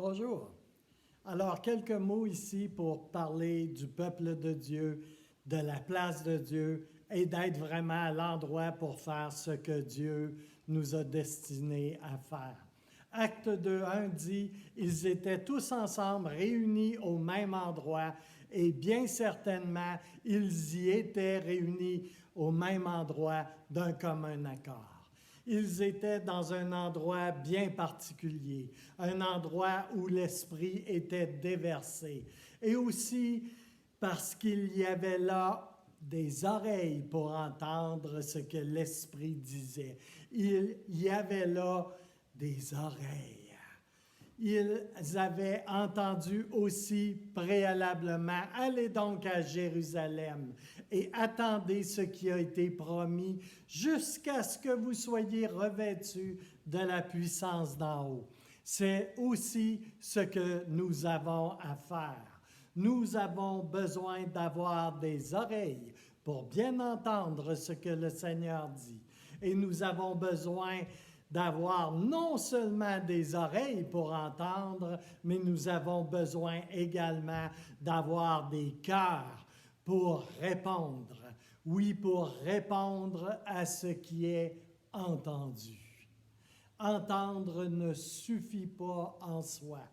Bonjour. Alors, quelques mots ici pour parler du peuple de Dieu, de la place de Dieu et d'être vraiment à l'endroit pour faire ce que Dieu nous a destinés à faire. Acte 2:1 dit, ils étaient tous ensemble réunis au même endroit et bien certainement, ils y étaient réunis au même endroit d'un commun accord. Ils étaient dans un endroit bien particulier, un endroit où l'Esprit était déversé. Et aussi parce qu'il y avait là des oreilles pour entendre ce que l'Esprit disait. Il y avait là des oreilles. Ils avaient entendu aussi préalablement, allez donc à Jérusalem et attendez ce qui a été promis jusqu'à ce que vous soyez revêtus de la puissance d'en haut. C'est aussi ce que nous avons à faire. Nous avons besoin d'avoir des oreilles pour bien entendre ce que le Seigneur dit. Et nous avons besoin d'avoir non seulement des oreilles pour entendre, mais nous avons besoin également d'avoir des cœurs pour répondre. Oui, pour répondre à ce qui est entendu. Entendre ne suffit pas en soi.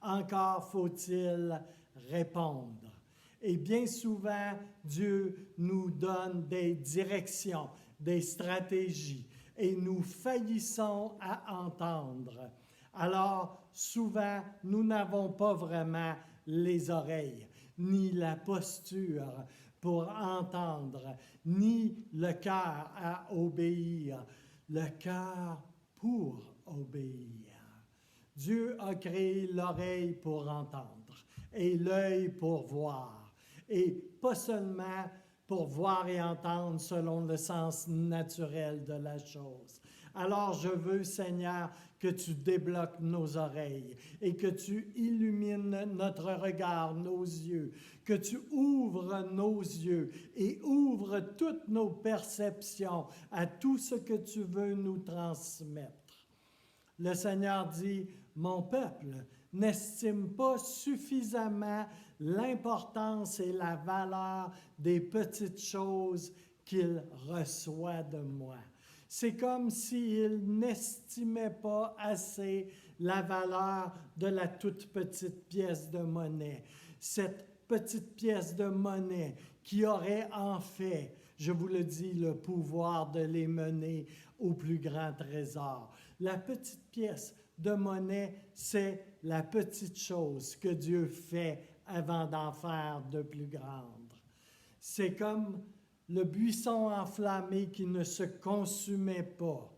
Encore faut-il répondre. Et bien souvent, Dieu nous donne des directions, des stratégies, et nous faillissons à entendre. Alors, souvent, nous n'avons pas vraiment les oreilles, ni la posture pour entendre, ni le cœur à obéir, le cœur pour obéir. Dieu a créé l'oreille pour entendre et l'œil pour voir, et pas seulement pour voir et entendre selon le sens naturel de la chose. Alors je veux, Seigneur, que tu débloques nos oreilles et que tu illumines notre regard, nos yeux, que tu ouvres nos yeux et ouvres toutes nos perceptions à tout ce que tu veux nous transmettre. Le Seigneur dit, mon peuple n'estime pas suffisamment l'importance et la valeur des petites choses qu'il reçoit de moi. C'est comme s'il n'estimait pas assez la valeur de la toute petite pièce de monnaie. Cette petite pièce de monnaie qui aurait en fait, je vous le dis, le pouvoir de les mener au plus grand trésor. La petite pièce de monnaie, c'est la petite chose que Dieu fait avant d'en faire de plus grandes. C'est comme le buisson enflammé qui ne se consumait pas.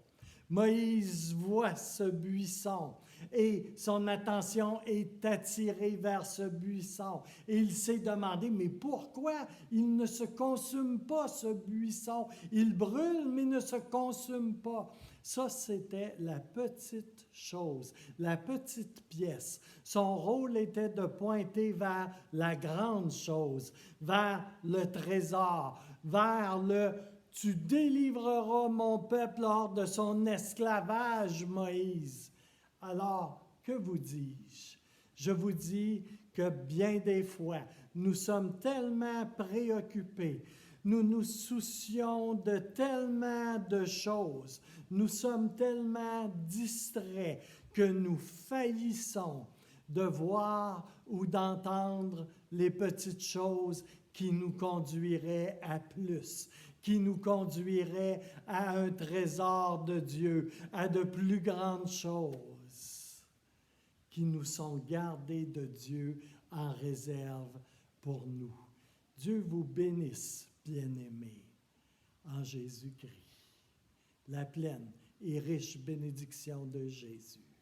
Moïse voit ce buisson et son attention est attirée vers ce buisson. Et il s'est demandé, mais pourquoi il ne se consume pas ce buisson? Il brûle, mais ne se consume pas. Ça, c'était la petite chose, la petite pièce. Son rôle était de pointer vers la grande chose, vers le trésor, vers le « Tu délivreras mon peuple hors de son esclavage, Moïse. » Alors, que vous dis-je? Je vous dis que bien des fois, nous sommes tellement préoccupés, nous nous soucions de tellement de choses, nous sommes tellement distraits que nous faillissons de voir ou d'entendre les petites choses qui nous conduiraient à plus, qui nous conduiraient à un trésor de Dieu, à de plus grandes choses, qui nous sont gardées de Dieu en réserve pour nous. Dieu vous bénisse, bien-aimés, en Jésus-Christ. La pleine et riche bénédiction de Jésus.